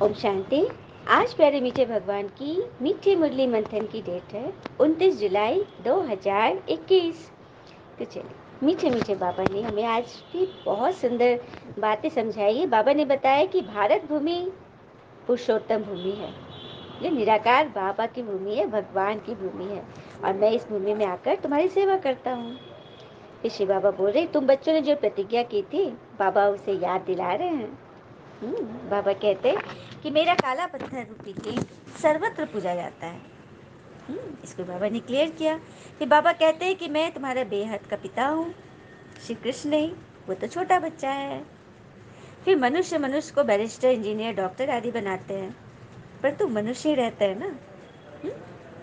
ओम शांति। आज प्यारे मीठे भगवान की मीठी मुरली मंथन की डेट है 29 जुलाई 2021। तो चलिए, मीठे मीठे बाबा ने हमें आज भी बहुत सुंदर बातें समझाई है। बाबा ने बताया कि भारत भूमि पुरुषोत्तम भूमि है, ये निराकार बाबा की भूमि है, भगवान की भूमि है, और मैं इस भूमि में आकर तुम्हारी सेवा करता हूँ। ऋषि बाबा बोल रहे, तुम बच्चों ने जो प्रतिज्ञा की थी, बाबा उसे याद दिला रहे हैं। बाबा कहते कि मेरा काला पत्थर रूपी लिंग सर्वत्र पूजा जाता है। इसको बाबा ने क्लियर किया। फिर बाबा कहते हैं कि मैं तुम्हारा बेहद का पिता हूँ। श्री कृष्ण नहीं, वो तो छोटा बच्चा है। फिर मनुष्य मनुष्य को बैरिस्टर, इंजीनियर, डॉक्टर आदि बनाते हैं, पर तू मनुष्य ही रहता है ना।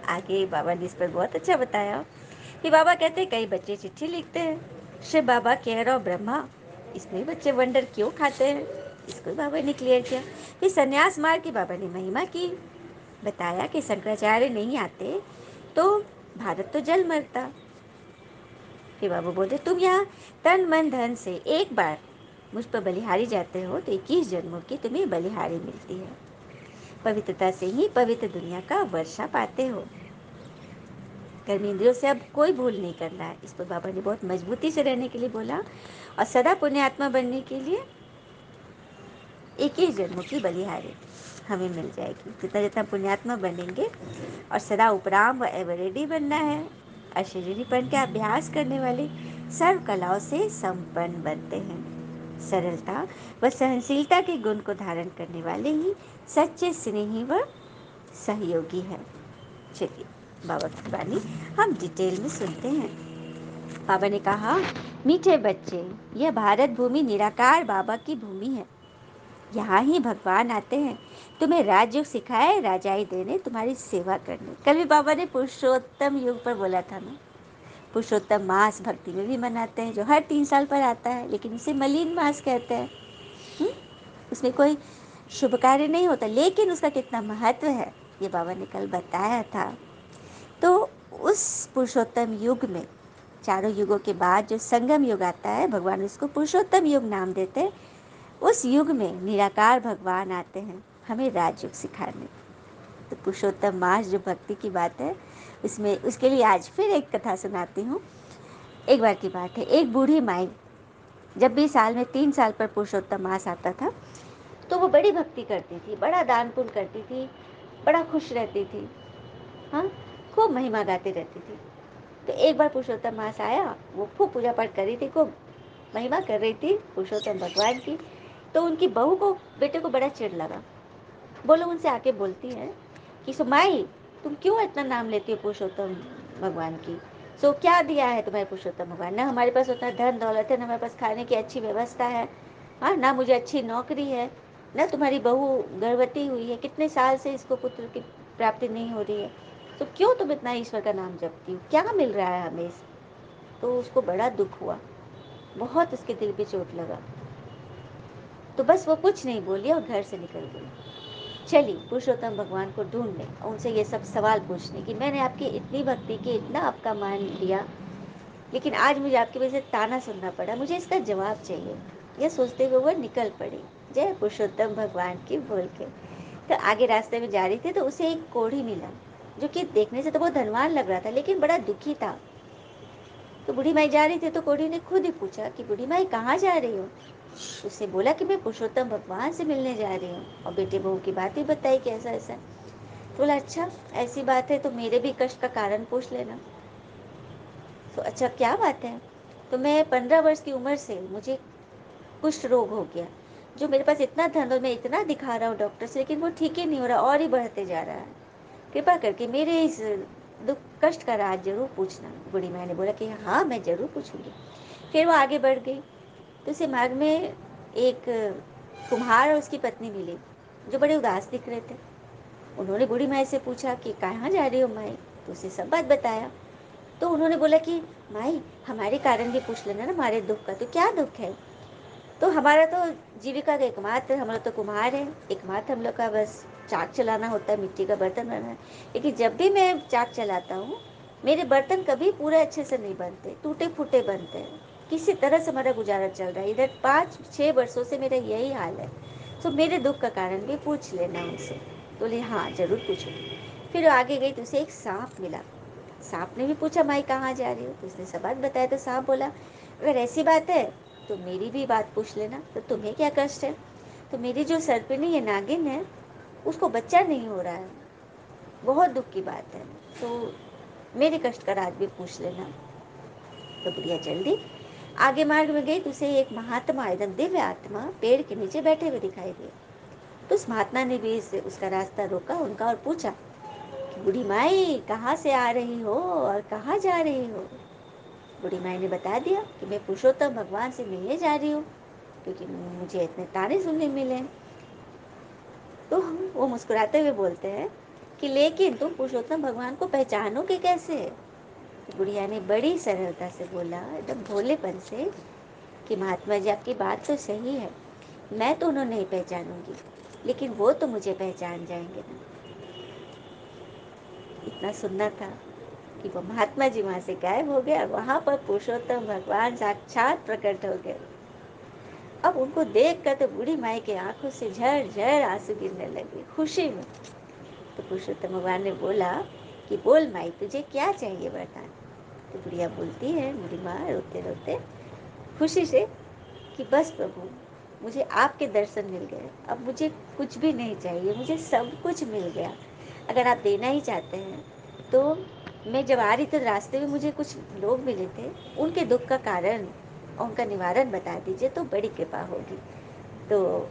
आगे बाबा ने इस पर बहुत अच्छा बताया। फिर बाबा कहते हैं कई बच्चे चिट्ठी लिखते हैं, शिव बाबा केयर ऑफ ब्रह्मा, इसमें बच्चे वंडर क्यों खाते हैं, इसको बाबा ने क्लियर किया। फिर संन्यास मार्ग की बाबा ने महिमा की, बताया कि शंकराचार्य नहीं आते तो भारत तो जल मरता। फिर बाबा बोलते तुम यहाँ तन मन धन से एक बार मुझ पर बलिहारी जाते हो तो 21 जन्मों की तुम्हें बलिहारी मिलती है। पवित्रता से ही पवित्र दुनिया का वर्षा पाते हो। कर्म इंद्रियों से अब कोई भूल नहीं करना है, इस पर बाबा ने बहुत मजबूती से रहने के लिए बोला। और सदा पुण्यात्मा बनने के लिए 21 जन्मों की बलिहारी हमें मिल जाएगी। जितना जितना पुण्यात्मा बनेंगे, और सदा उपराम व एवरेडी बनना है। अशरीरीपन का अभ्यास करने वाले सर्व कलाओं से संपन्न बनते हैं। सरलता व सहनशीलता के गुण को धारण करने वाले ही सच्चे स्नेही व सहयोगी है। चलिए, बाबा की वाणी हम डिटेल में सुनते हैं। बाबा ने कहा, मीठे बच्चे, यह भारत भूमि निराकार बाबा की भूमि है। यहाँ ही भगवान आते हैं तुम्हें राजयोग सिखाए, राजाई देने, तुम्हारी सेवा करने। कल भी बाबा ने पुरुषोत्तम युग पर बोला था ना। पुरुषोत्तम मास भक्ति में भी मनाते हैं, जो हर 3 साल पर आता है, लेकिन उसे मलिन मास कहते हैं। उसमें कोई शुभ कार्य नहीं होता, लेकिन उसका कितना महत्व है ये बाबा ने कल बताया था। तो उस पुरुषोत्तम युग में, चारों युगों के बाद जो संगम युग आता है, भगवान उसको पुरुषोत्तम युग नाम देते हैं। उस युग में निराकार भगवान आते हैं हमें राजयोग सिखाने। तो पुरुषोत्तम मास जो भक्ति की बात है, उसमें उसके लिए आज फिर एक कथा सुनाती हूँ। एक बार की बात है, एक बूढ़ी माई जब भी साल में 3 साल पर पुरुषोत्तम मास आता था, तो वो बड़ी भक्ति करती थी, बड़ा दान पुण्य करती थी, बड़ा खुश रहती थी। हाँ, खूब महिमा गाती रहती थी। तो एक बार पुरुषोत्तम मास आया, वो खूब पूजा पाठ कर रही थी, खूब महिमा कर रही थी पुरुषोत्तम भगवान की। तो उनकी बहू को, बेटे को बड़ा चिढ़ लगा। वो लोग उनसे आके बोलती है कि सुमाई, तुम क्यों इतना नाम लेती हो पुरुषोत्तम भगवान की? सो क्या दिया है तुम्हारे पुरुषोत्तम भगवान? ना हमारे पास उतना धन दौलत है, ना हमारे पास खाने की अच्छी व्यवस्था है, हाँ, ना मुझे अच्छी नौकरी है, ना तुम्हारी बहू गर्भवती हुई है, कितने साल से इसको पुत्र की प्राप्ति नहीं हो रही है, तो क्यों तुम इतना ईश्वर का नाम जपती हो? क्या मिल रहा है हमें? तो उसको बड़ा दुख हुआ, बहुत उसके दिल पे चोट लगा। तो बस वो कुछ नहीं बोली और घर से निकल गई। चली पुरुषोत्तम भगवान को ढूंढने और उनसे ये सब सवाल पूछने कि मैंने आपकी इतनी भक्ति की, इतना आपका मान लिया, लेकिन आज मुझे आपकी वजह से ताना सुनना पड़ा, मुझे इसका जवाब चाहिए। यह सोचते हुए वो निकल पड़ी, जय पुरुषोत्तम भगवान की बोल के। तो आगे रास्ते में जा रही थी तो उसे एक कोढ़ी मिला, जो कि देखने से तो बहुत धनवान लग रहा था, लेकिन बड़ा दुखी था। तो बूढ़ी माई जा रही थी तो कोढ़ी ने खुद ही पूछा कि बूढ़ी माई कहाँ जा रही हो? उससे बोला कि मैं पुरुषोत्तम भगवान से मिलने जा रही हूँ, और बेटे बहू की बात ही बताई कि ऐसा ऐसा। तो बोला, अच्छा ऐसी बात है तो मेरे भी कष्ट का कारण पूछ लेना। तो अच्छा क्या बात है? तो मैं 15 वर्ष की उम्र से मुझे कुष्ठ रोग हो गया, जो मेरे पास इतना धन और मैं इतना दिखा रहा हूँ डॉक्टर से, लेकिन वो ठीक ही नहीं हो रहा और ही बढ़ते जा रहा है। कृपा करके मेरे इस दुख कष्ट का राज जरूर पूछना। बूढ़ी माँ ने बोला कि हाँ मैं जरूर पूछूंगी। फिर वो आगे बढ़ गई तो उसे मार्ग में एक कुम्हार और उसकी पत्नी मिली, जो बड़े उदास दिख रहे थे। उन्होंने बूढ़ी माई से पूछा कि कहाँ जा रही हो माई? तो उसे सब बात बताया। तो उन्होंने बोला कि माई हमारे कारण भी पूछ लेना ना, हमारे दुख का। तो क्या दुख है? तो हमारा तो जीविका का एकमात्र, हम लोग तो कुम्हार है, एकमात्र हम लोग का बस चाक चलाना होता है, मिट्टी का बर्तन बनाना है। लेकिन जब भी मैं चाक चलाता हूँ, मेरे बर्तन कभी पूरे अच्छे से नहीं बनते, टूटे फूटे बनते हैं। किसी तरह से हमारा गुजारा चल रहा है, इधर 5-6 वर्षों से मेरा यही हाल है। तो मेरे दुख का कारण भी पूछ लेना उनसे। तो बोले हाँ ज़रूर पूछूंगी। फिर वो आगे गई तो उसे एक सांप मिला। सांप ने भी पूछा माई कहाँ जा रही हो, तो उसने सब बात बताया। तो सांप बोला अगर ऐसी बात है तो मेरी भी बात पूछ लेना, तो तुम्हें क्या कष्ट है। तो मेरी जो सर्पिणी ये नागिन है उसको बच्चा नहीं हो रहा है, बहुत दुख की बात है, तो मेरे कष्ट का राज भी पूछ लेना। तो बुढ़िया जल्दी आगे मार्ग में गई तो उसे एक महात्मा एकदम दिव्य आत्मा पेड़ के नीचे बैठे हुए दिखाई दिए। तो उस महात्मा ने भी उसका रास्ता रोका उनका और पूछा कि बूढ़ी माई कहाँ से आ रही हो और कहाँ जा रही हो। बूढ़ी माई ने बता दिया कि मैं पुरुषोत्तम भगवान से मिलने जा रही हूँ क्योंकि मुझे इतने ताने सुनने मिले। तो वो मुस्कुराते हुए बोलते हैं कि लेकिन तुम पुरुषोत्तम भगवान को पहचानोगे कैसे। तो बुढ़िया ने बड़ी सरलता से बोला एकदम भोलेपन से कि महात्मा जी आपकी बात तो सही है, मैं तो उन्हें नहीं पहचानूंगी लेकिन वो तो मुझे पहचान जाएंगे ना। इतना सुनना था कि वो महात्मा जी वहां से गायब हो गए और वहां पर पुरुषोत्तम भगवान साक्षात प्रकट हो गए। अब उनको देख कर तो बूढ़ी माई के आंखों से झर झर आंसू गिरने लगे खुशी में। तो पुरुषोत्तम भगवान ने बोला कि बोल माई तुझे क्या चाहिए वरदान। तो बुढ़िया बोलती है बूढ़ी माँ रोते रोते खुशी से कि बस प्रभु मुझे आपके दर्शन मिल गए, अब मुझे कुछ भी नहीं चाहिए, मुझे सब कुछ मिल गया। अगर आप देना ही चाहते हैं तो मैं जब आ रही थी रास्ते में मुझे कुछ लोग मिले थे, उनके दुख का कारण और उनका निवारण बता दीजिए तो बड़ी कृपा होगी। तो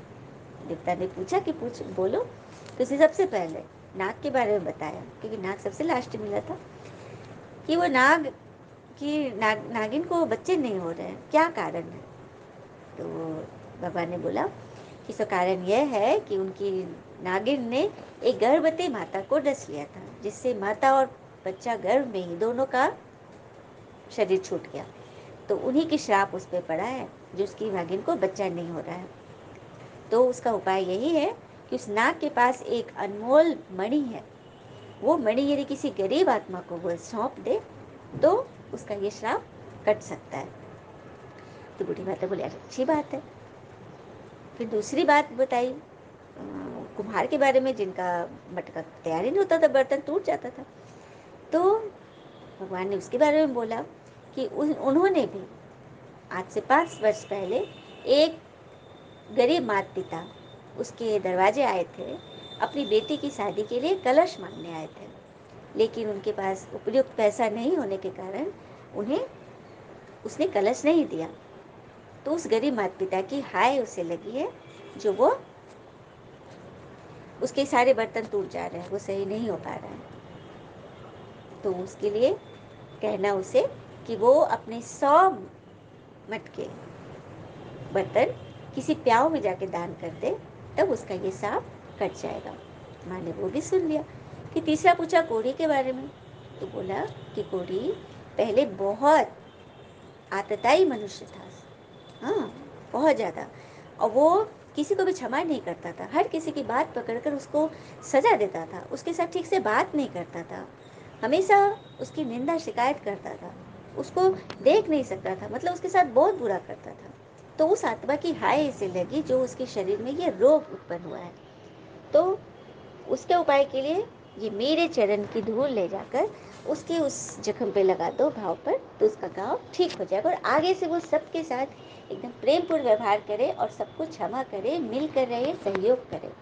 देवता ने पूछा कि पूछ बोलो। तो उसे सबसे पहले नाग के बारे में बताया क्योंकि नाग सबसे लास्ट मिला था कि वो नागिन को बच्चे नहीं हो रहे हैं, क्या कारण है। तो भगवान ने बोला कि इसका कारण यह है कि उनकी नागिन ने एक गर्भवती माता को डस लिया था जिससे माता और बच्चा गर्भ में ही दोनों का शरीर छूट गया। तो उन्हीं की श्राप उस पर पड़ा है जो उसकी नागिन को बच्चा नहीं हो रहा है। तो उसका उपाय यही है कि उस नाग के पास एक अनमोल मणि है, वो मणि यदि किसी गरीब आत्मा को वो सौंप दे तो उसका ये श्राप कट सकता है। तो बूढ़ी माता बोली अच्छी बात है। फिर दूसरी बात बताई कुम्हार के बारे में जिनका मटका तैयार ही नहीं होता था, बर्तन टूट जाता था। तो भगवान ने उसके बारे में बोला कि उन्होंने भी आज से 5 वर्ष पहले एक गरीब माता पिता उसके दरवाजे आए थे, अपनी बेटी की शादी के लिए कलश मांगने आए थे, लेकिन उनके पास उपयुक्त पैसा नहीं होने के कारण उन्हें उसने कलश नहीं दिया। तो उस गरीब माता पिता की हाय उसे लगी है जो वो उसके सारे बर्तन टूट जा रहे हैं, वो सही नहीं हो पा रहा है। तो उसके लिए कहना उसे कि वो अपने 100 मटके बर्तन किसी प्याऊ में जाके दान कर दे, तब उसका ये सांप कट जाएगा। माँ ने वो भी सुन लिया। कि तीसरा पूछा कोढ़ी के बारे में। तो बोला कि कोढ़ी पहले बहुत आतताई मनुष्य था, हाँ बहुत ज़्यादा, और वो किसी को भी क्षमा नहीं करता था, हर किसी की बात पकड़कर उसको सजा देता था, उसके साथ ठीक से बात नहीं करता था, हमेशा उसकी निंदा शिकायत करता था, उसको देख नहीं सकता था, मतलब उसके साथ बहुत बुरा करता था। तो उस आत्मा की हाय इसे लगी जो उसके शरीर में ये रोग उत्पन्न हुआ है। तो उसके उपाय के लिए ये मेरे चरण की धूल ले जाकर उसके उस जख्म पे लगा दो घाव पर, तो उसका घाव ठीक हो जाएगा और आगे से वो सबके साथ एकदम प्रेमपूर्ण व्यवहार करे और सबको क्षमा करे, मिलकर रहे, सहयोग करे,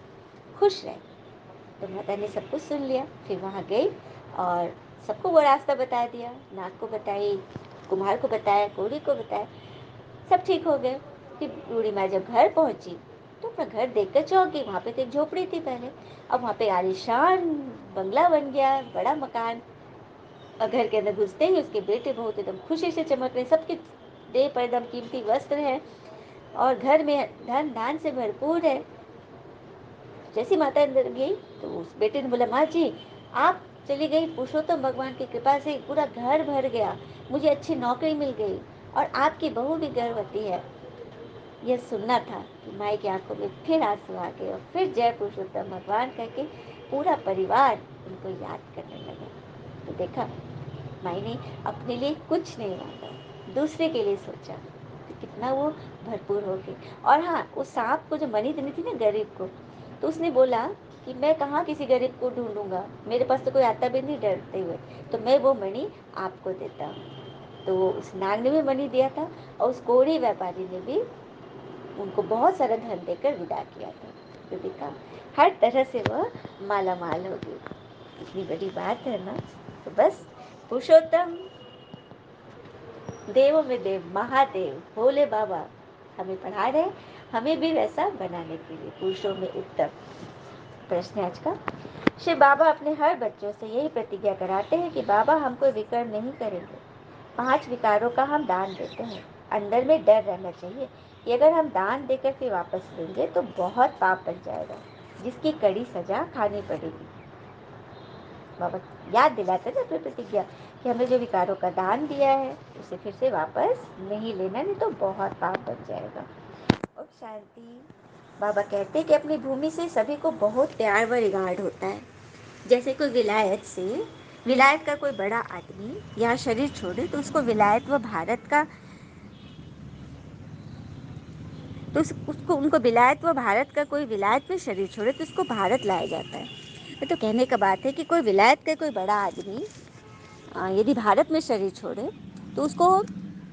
खुश रहे। तो माता ने सब कुछ सुन लिया। फिर वहाँ गई और सबको वो रास्ता बता दिया, नाग को बताई, कुम्हार को बताया, कोढ़ी को बताया, सब ठीक हो गए। फिर बूढ़ी माँ जब घर पहुंची तो अपना घर देखकर चौंक गई। वहाँ पे तो एक झोपड़ी थी पहले, अब वहाँ पे आलीशान बंगला बन गया, बड़ा मकान। और घर के अंदर घुसते ही उसके बेटे बहुत एकदम खुशी से चमक रहे, सबके देह पर एकदम कीमती वस्त्र है और घर में धन धान से भरपूर है। जैसी माता अंदर गई तो उस बेटे ने बोला माँ जी आप चली गई, पुरुषोत्तम भगवान की कृपा से पूरा घर भर गया, मुझे अच्छी नौकरी मिल गई और आपकी बहू भी गर्भवती है। यह सुनना था कि माई की आंखों में फिर आंसू आ गए और फिर जय पुरुषोत्तम भगवान करके पूरा परिवार उनको याद करने लगा। तो देखा माई ने अपने लिए कुछ नहीं मांगा, दूसरे के लिए सोचा। तो कितना वो भरपूर हो गए। और हाँ, उस सांप को जो मणि देनी थी ना गरीब को, तो उसने बोला कि मैं कहाँ किसी गरीब को ढूंढूंगा, मेरे पास तो कोई आता भी नहीं डरते हुए, तो मैं वो मणि आपको देता हूँ। तो उस नाग ने भी मणि दिया था, और उस कोढ़ी व्यापारी ने भी उनको बहुत सारा धन देकर विदा किया था। तो देखा, हर तरह से वह माला माल हो गई। इतनी बड़ी बात है ना। तो बस पुरुषोत्तम, देवों में देव, महादेव भोले बाबा हमें पढ़ा रहे, हमें भी वैसा बनाने के लिए, पुरुषों में उत्तम। प्रश्न आज का, शिव बाबा अपने हर बच्चों से यही प्रतिज्ञा कराते हैं कि बाबा हम कोई विकर्म नहीं करेंगे। 5 विकारों का हम दान देते हैं। अंदर में डर रहना चाहिए कि अगर हम दान देकर फिर वापस लेंगे तो बहुत पाप बन जाएगा, जिसकी कड़ी सजा खानी पड़ेगी। बाबा याद दिलाते थे अपनी प्रतिज्ञा कि हमें जो विकारों का दान दिया है उसे फिर से वापस नहीं लेना, नहीं तो बहुत पाप बन जाएगा। और शांति। बाबा कहते हैं कि अपनी भूमि से सभी को बहुत प्यार व रिगार्ड होता है। जैसे कोई विलायत का कोई बड़ा आदमी यहाँ शरीर छोड़े तो उसको विलायत व भारत का, तो उसको उनको विलायत व भारत का कोई विलायत में शरीर छोड़े तो उसको भारत लाया जाता है। ये तो कहने का बात है कि कोई विलायत का कोई बड़ा आदमी यदि भारत में शरीर छोड़े तो उसको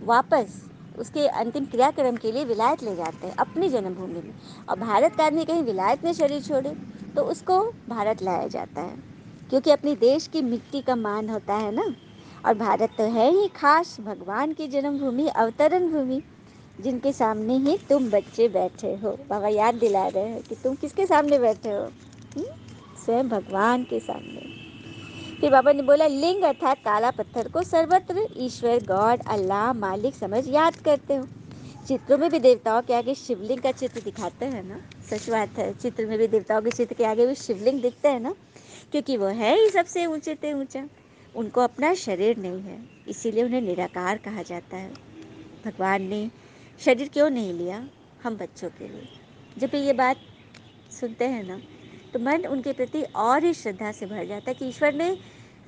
वापस उसके अंतिम क्रियाक्रम के लिए विलायत ले जाते हैं अपनी जन्मभूमि में। और भारत का आदमी कहीं विलायत में शरीर छोड़े तो उसको भारत लाया जाता है, क्योंकि अपनी देश की मिट्टी का मान होता है ना। और भारत तो है ही खास भगवान की जन्मभूमि, अवतरण भूमि, जिनके सामने ही तुम बच्चे बैठे हो। बाबा याद दिला रहे हैं कि तुम किसके सामने बैठे हो? स्वयं भगवान के सामने। फिर बाबा ने बोला, लिंग अर्थात काला पत्थर को सर्वत्र ईश्वर, गॉड, अल्लाह, मालिक समझ याद करते हो। चित्रों में भी देवताओं के आगे शिवलिंग का चित्र दिखाते हैं ना। सच बात है, चित्र में भी देवताओं के चित्र के आगे भी शिवलिंग दिखते हैं ना, क्योंकि वो है ही सबसे ऊंचे से ऊंचा। उनको अपना शरीर नहीं है, इसीलिए उन्हें निराकार कहा जाता है। भगवान ने शरीर क्यों नहीं लिया? हम बच्चों के लिए। जब ये बात सुनते हैं ना तो मन उनके प्रति और ही श्रद्धा से भर जाता है कि ईश्वर ने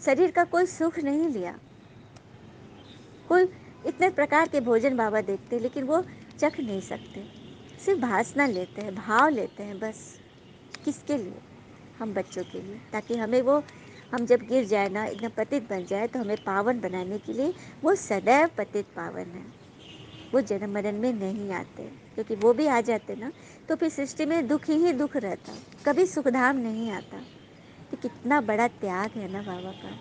शरीर का कोई सुख नहीं लिया। कोई इतने प्रकार के भोजन बाबा देखते लेकिन वो चख नहीं सकते, सिर्फ भासना लेते हैं, भाव लेते हैं बस। किसके लिए? हम बच्चों के लिए, ताकि हमें वो, हम जब गिर जाए ना, एकदम पतित बन जाए, तो हमें पावन बनाने के लिए वो सदैव पतित पावन है। वो जन्म मरण में नहीं आते, क्योंकि वो भी आ जाते ना तो फिर सृष्टि में दुख ही दुख रहता, कभी सुखधाम नहीं आता। तो कितना बड़ा त्याग है ना बाबा का।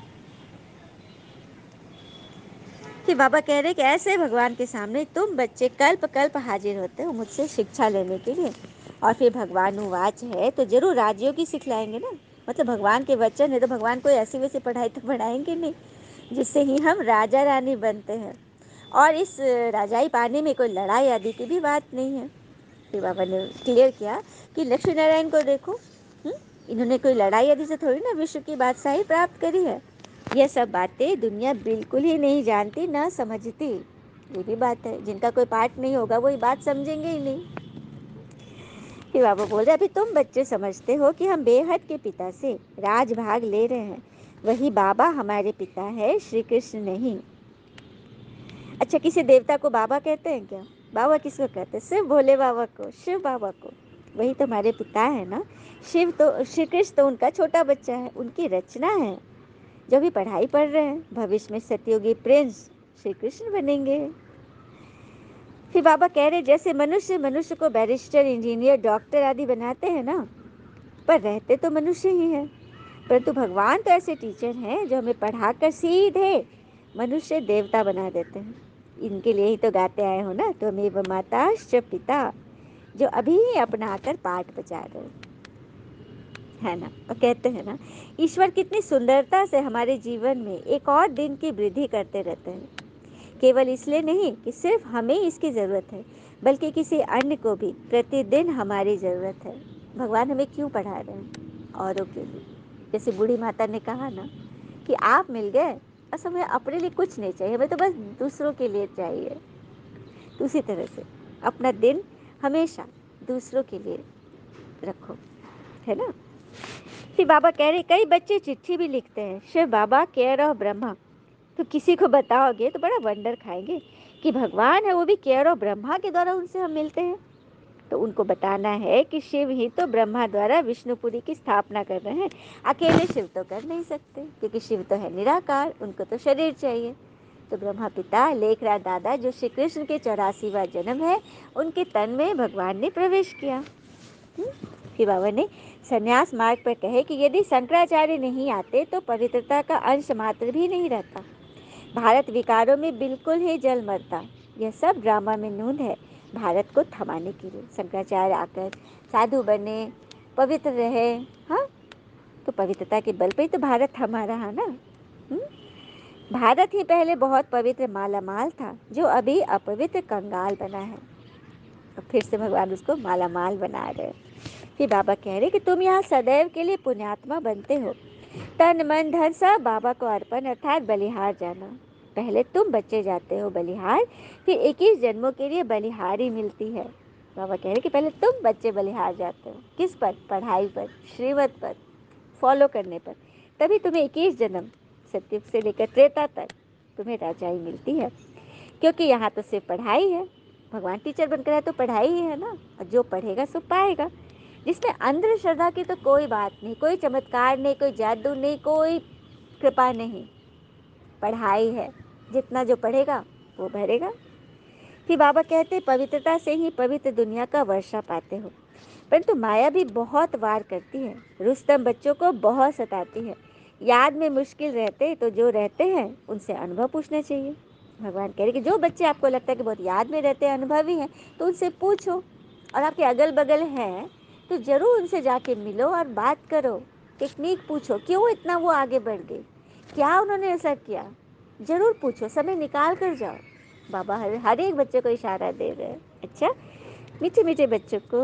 कि बाबा कह रहे कि ऐसे भगवान के सामने तुम बच्चे कल्प कल्प हाजिर होते हो मुझसे शिक्षा लेने के लिए। और फिर भगवान उवाच है तो जरूर राज्यों की सिखलाएंगे ना। मतलब भगवान के वचन है तो भगवान कोई ऐसी वैसी पढ़ाई तो पढ़ाएंगे नहीं, जिससे ही हम राजा रानी बनते हैं। और इस राजाई पाने में कोई लड़ाई आदि की भी बात नहीं है। फिर बाबा ने क्लियर किया कि लक्ष्मी नारायण को देखो, इन्होंने कोई लड़ाई आदि से थोड़ी ना विश्व की बादशाही प्राप्त करी है। यह सब बातें दुनिया बिल्कुल ही नहीं जानती, ना समझती। ये भी बात है, जिनका कोई पाठ नहीं होगा वो ये बात समझेंगे ही नहीं। फिर बाबा बोल रहे, अभी तुम बच्चे समझते हो कि हम बेहद के पिता से राजभाग ले रहे हैं, वही बाबा हमारे पिता है, श्री कृष्ण नहीं। अच्छा, किसी देवता को बाबा कहते हैं क्या? बाबा किसको कहते हैं? सिर्फ भोले बाबा को, शिव बाबा को। वही तो हमारे पिता है ना। शिव तो, श्री कृष्ण तो उनका छोटा बच्चा है, उनकी रचना है। जो भी पढ़ाई पढ़ रहे हैं, भविष्य में सतयुगी प्रिंस श्री कृष्ण बनेंगे। फिर बाबा कह रहे, जैसे मनुष्य मनुष्य को बैरिस्टर, इंजीनियर, डॉक्टर आदि बनाते हैं ना, पर रहते तो मनुष्य ही हैं। परंतु भगवान तो ऐसे टीचर हैं जो हमें पढ़ाकर सीधे मनुष्य देवता बना देते हैं। इनके लिए ही तो गाते आए हो ना, त्वमेव माताश्च पिता, जो अभी अपना आकर पाठ बजा रहे है ना। और कहते हैं ना, ईश्वर कितनी सुंदरता से हमारे जीवन में एक और दिन की वृद्धि करते रहते हैं। केवल इसलिए नहीं कि सिर्फ हमें इसकी ज़रूरत है, बल्कि किसी अन्य को भी प्रतिदिन हमारी ज़रूरत है। भगवान हमें क्यों पढ़ा रहे हैं? औरों के लिए। जैसे बूढ़ी माता ने कहा ना कि आप मिल गए, बस हमें अपने लिए कुछ नहीं चाहिए, हमें तो बस दूसरों के लिए चाहिए। तो उसी तरह से अपना दिन हमेशा दूसरों के लिए रखो, है ना। फिर बाबा कह रहे, कई बच्चे चिट्ठी भी लिखते हैं, शिव बाबा केयर ऑफ ब्रह्मा। तो किसी को बताओगे तो बड़ा वंडर खाएंगे कि भगवान है वो भी केवल ब्रह्मा के द्वारा उनसे हम मिलते हैं। तो उनको बताना है कि शिव ही तो ब्रह्मा द्वारा विष्णुपुरी की स्थापना कर रहे हैं, अकेले शिव तो कर नहीं सकते, क्योंकि शिव तो है निराकार, उनको तो शरीर चाहिए। तो ब्रह्मा पिता लेखराज दादा जो श्री कृष्ण के 84वां जन्म है, उनके तन में भगवान ने प्रवेश किया। फिर बाबा ने संन्यास मार्ग पर कहे कि यदि शंकराचार्य नहीं आते तो पवित्रता का अंश मात्र भी नहीं रहता, भारत विकारों में बिल्कुल ही जल मरता। यह सब ड्रामा में नून है भारत को थमाने के लिए। शंकराचार्य आकर साधु बने, पवित्र रहे, हाँ, तो पवित्रता के बल पे ही तो भारत थमा रहा ना। भारत ही पहले बहुत पवित्र मालामाल था, जो अभी अपवित्र कंगाल बना है। और फिर से भगवान उसको मालामाल बना रहे। फिर बाबा कह रहे कि तुम यहाँ सदैव के लिए पुण्यात्मा बनते हो। तन मन धन सब बाबा को अर्पण अर्थात बलिहार जाना। पहले तुम बच्चे जाते हो बलिहार, फिर 21 जन्मों के लिए बलिहारी मिलती है। बाबा कह रहे कि पहले तुम बच्चे बलिहार जाते हो, किस पर? पढ़ाई पर, श्रीमत पर, फॉलो करने पर। तभी तुम्हें 21 जन्म सतयुग से लेकर त्रेता तक तुम्हें राजाई मिलती है, क्योंकि यहाँ तो सिर्फ पढ़ाई है। भगवान टीचर बनकर है तो पढ़ाई ही है ना, और जो पढ़ेगा सो पाएगा। जिसमें अंधश्रद्धा की तो कोई बात नहीं, कोई चमत्कार नहीं, कोई जादू नहीं, कोई कृपा नहीं, पढ़ाई है। जितना जो पढ़ेगा वो भरेगा। फिर बाबा कहते पवित्रता से ही पवित्र दुनिया का वर्षा पाते हो, परंतु माया भी बहुत वार करती है। रुस्तम बच्चों को बहुत सताती है। याद में मुश्किल रहते तो जो रहते हैं उनसे अनुभव पूछना चाहिए। भगवान कह रहे कि जो बच्चे आपको लगता है कि बहुत याद में रहते हैं, अनुभवी हैं, तो उनसे पूछो। और आपके अगल बगल हैं तो जरूर उनसे जाके मिलो और बात करो, टेक्निक पूछो, क्यों इतना वो आगे बढ़ गए, क्या उन्होंने ऐसा किया, जरूर पूछो, समय निकाल कर जाओ। बाबा हर एक बच्चे को इशारा दे रहे हैं। अच्छा, मीठे मीठे बच्चों को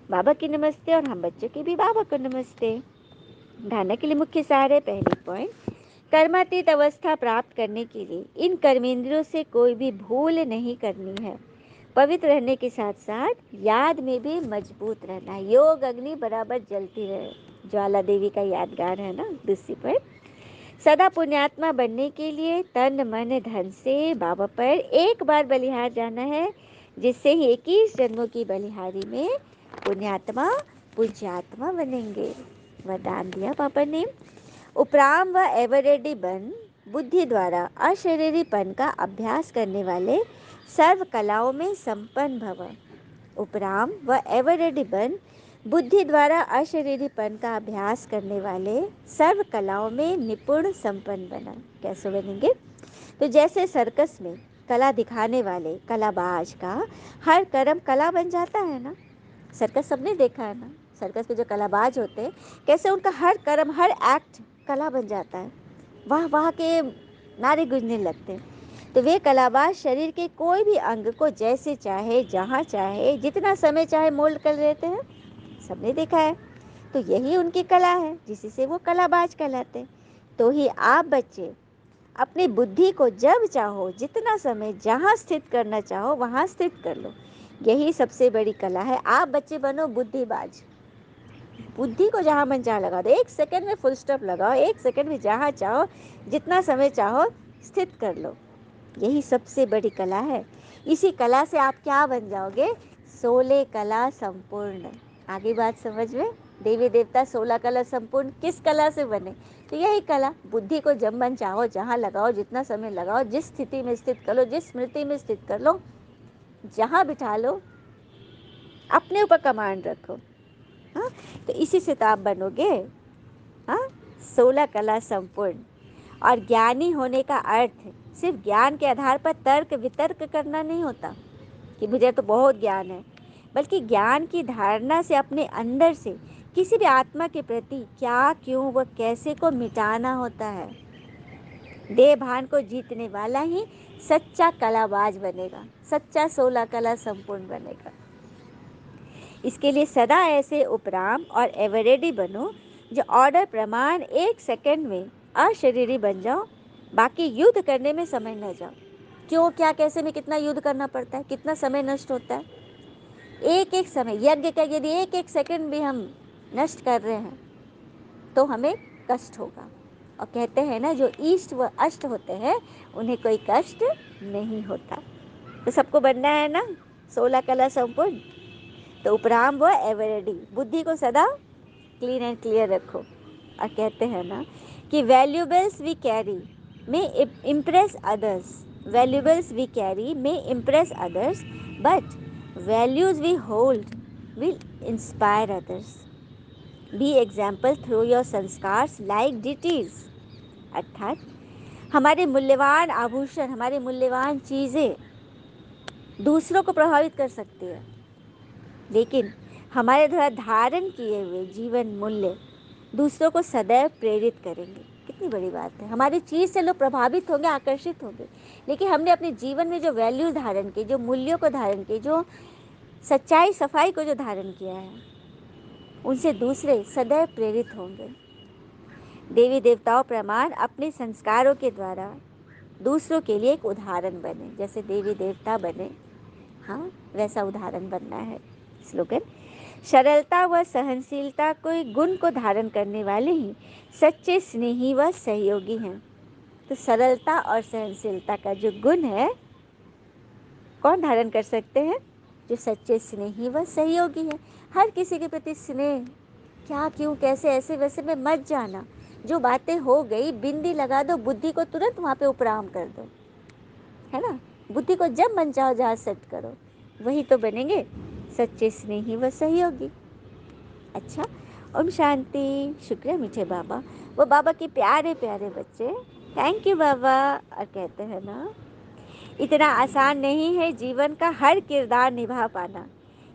बाबा की नमस्ते, और हम बच्चों की भी बाबा को नमस्ते। धारणा के लिए मुख्य सार है। पहली पॉइंट, कर्मातीत अवस्था प्राप्त करने के लिए इन कर्मेंद्रियों से कोई भी भूल नहीं करनी है। पवित्र रहने के साथ साथ याद में भी मजबूत रहना है। योग अग्नि बराबर जलती रहे, ज्वाला देवी का यादगार है ना। दूसरी पॉइंट, सदा पुण्यात्मा बनने के लिए तन मन धन से बाबा पर एक बार बलिहार जाना है, जिससे ही 21 जन्मों की बलिहारी में पुण्यात्मा पूज्यात्मा बनेंगे। वरदान दिया पापा ने। उपराम व एवरेडी बन बुद्धि द्वारा अशरीरीपन का अभ्यास करने वाले सर्व कलाओं में संपन्न भव। उपराम व एवरेडी बन बुद्धि द्वारा अशरीरीपन का अभ्यास करने वाले सर्व कलाओं में निपुण संपन्न बना। कैसे बनेंगे? तो जैसे सर्कस में कला दिखाने वाले कलाबाज का हर कर्म कला बन जाता है ना। सर्कस सबने देखा है ना, सर्कस के जो कलाबाज होते हैं कैसे उनका हर कर्म हर एक्ट कला बन जाता है, वाह वाह के नारे गूंजने लगते हैं। तो वे कलाबाज शरीर के कोई भी अंग को जैसे चाहे जहाँ चाहे जितना समय चाहे मोल्ड कर लेते हैं, सबने देखा है। तो यही उनकी कला है, जिसी से वो कलाबाज कहलाते हैं। तो ही आप बच्चे अपनी बुद्धि को जब चाहो जितना समय जहाँ स्थित करना चाहो वहाँ स्थित कर लो। यही सबसे बड़ी कला है। आप बच्चे बनो बुद्धिबाज। बुद्धि को जहाँ मन चाह लगा दो, एक सेकंड में फुल स्टॉप लगाओ, एक सेकंड में जहाँ चाहो जितना समय चाहो स्थित कर लो। यही सबसे बड़ी कला है। इसी कला से आप क्या बन जाओगे? 16 कला संपूर्ण। आगे बात समझ में? देवी देवता 16 कला संपूर्ण किस कला से बने? तो यही कला। बुद्धि को जब मन चाहो जहाँ लगाओ, जितना समय लगाओ, जिस स्थिति में स्थित कर लो, जिस स्मृति में स्थित कर लो, जहाँ बिठा लो, अपने ऊपर कमांड रखो। हाँ, तो इसी से तो आप बनोगे, हाँ, 16 कला संपूर्ण। और ज्ञानी होने का अर्थ सिर्फ ज्ञान के आधार पर तर्क वितर्क करना नहीं होता कि मुझे तो बहुत ज्ञान है, बल्कि ज्ञान की धारणा से अपने अंदर से किसी भी आत्मा के प्रति क्या, क्यों व कैसे को मिटाना होता है। देह भान को जीतने वाला ही सच्चा कलाबाज बनेगा, सच्चा 16 कला संपूर्ण बनेगा। इसके लिए सदा ऐसे उपराम और एवरेडी बनो जो ऑर्डर प्रमाण 1 सेकंड में अशरीरी बन जाओ। बाकी युद्ध करने में समय न जाओ। क्यों, क्या, कैसे में कितना युद्ध करना पड़ता है, कितना समय नष्ट होता है। एक एक समय यज्ञ का यदि एक एक सेकंड भी हम नष्ट कर रहे हैं तो हमें कष्ट होगा। और कहते हैं ना, जो ईस्ट व अष्ट होते हैं उन्हें कोई कष्ट नहीं होता। तो सबको बनना है ना 16 कला संपूर्ण। तो उपराम व एवर रेडी, बुद्धि को सदा क्लीन एंड क्लियर रखो। और कहते हैं ना कि valuables we carry may impress others, valuables we carry may impress others, but values we hold will inspire others. Be example through your संस्कार्स लाइक डिटीज। अर्थात हमारे मूल्यवान आभूषण, हमारे मूल्यवान चीज़ें दूसरों को प्रभावित कर सकती है, लेकिन हमारे द्वारा धारण किए हुए जीवन मूल्य दूसरों को सदैव प्रेरित करेंगे। कितनी बड़ी बात है। हमारी चीज़ से लोग प्रभावित होंगे, आकर्षित होंगे, लेकिन हमने अपने जीवन में जो वैल्यूज धारण की, जो मूल्यों को धारण की, जो सच्चाई सफाई को जो धारण किया है, उनसे दूसरे सदैव प्रेरित होंगे। देवी देवताओं प्रमाण अपने संस्कारों के द्वारा दूसरों के लिए एक उदाहरण बने। जैसे देवी देवता बने, हाँ, वैसा उदाहरण बनना है। स्लोगन, सरलता व सहनशीलता को गुण को धारण करने वाले ही सच्चे स्नेही व सहयोगी हैं। तो सरलता और सहनशीलता का जो गुण है कौन धारण कर सकते हैं? जो सच्चे स्नेही व सहयोगी है। हर किसी के प्रति स्नेह, क्या क्यों कैसे ऐसे वैसे में मत जाना। जो बातें हो गई, बिंदी लगा दो, बुद्धि को तुरंत वहाँ पे उपराम कर दो, है ना। बुद्धि को जब मन चाहो जहाँ सेट करो, वही तो बनेंगे सच्चे स्नेही व सहयोगी। अच्छा, ओम शांति। शुक्रिया मीठे बाबा, वो बाबा के प्यारे प्यारे बच्चे। थैंक यू बाबा। और कहते हैं ना, इतना आसान नहीं है जीवन का हर किरदार निभा पाना।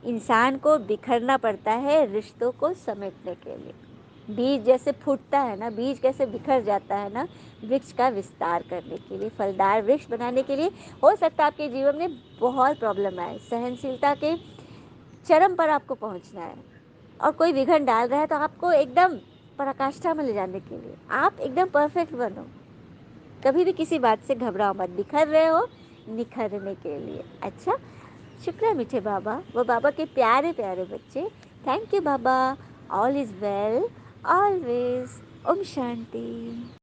इंसान को बिखरना पड़ता है रिश्तों को समेटने के लिए। बीज जैसे फूटता है ना, बीज कैसे बिखर जाता है ना, वृक्ष का विस्तार करने के लिए, फलदार वृक्ष बनाने के लिए। हो सकता है आपके जीवन में बहुत प्रॉब्लम आए, सहनशीलता के चरम पर आपको पहुंचना है, और कोई विघन डाल रहा है तो आपको एकदम पराकाष्ठा में ले जाने के लिए आप एकदम परफेक्ट बनो। कभी भी किसी बात से घबराओ मत, बिखर रहे हो निखरने के लिए। अच्छा, शुक्रिया मीठे बाबा, वो बाबा के प्यारे प्यारे बच्चे। थैंक यू बाबा। All is well always. ओम शांति।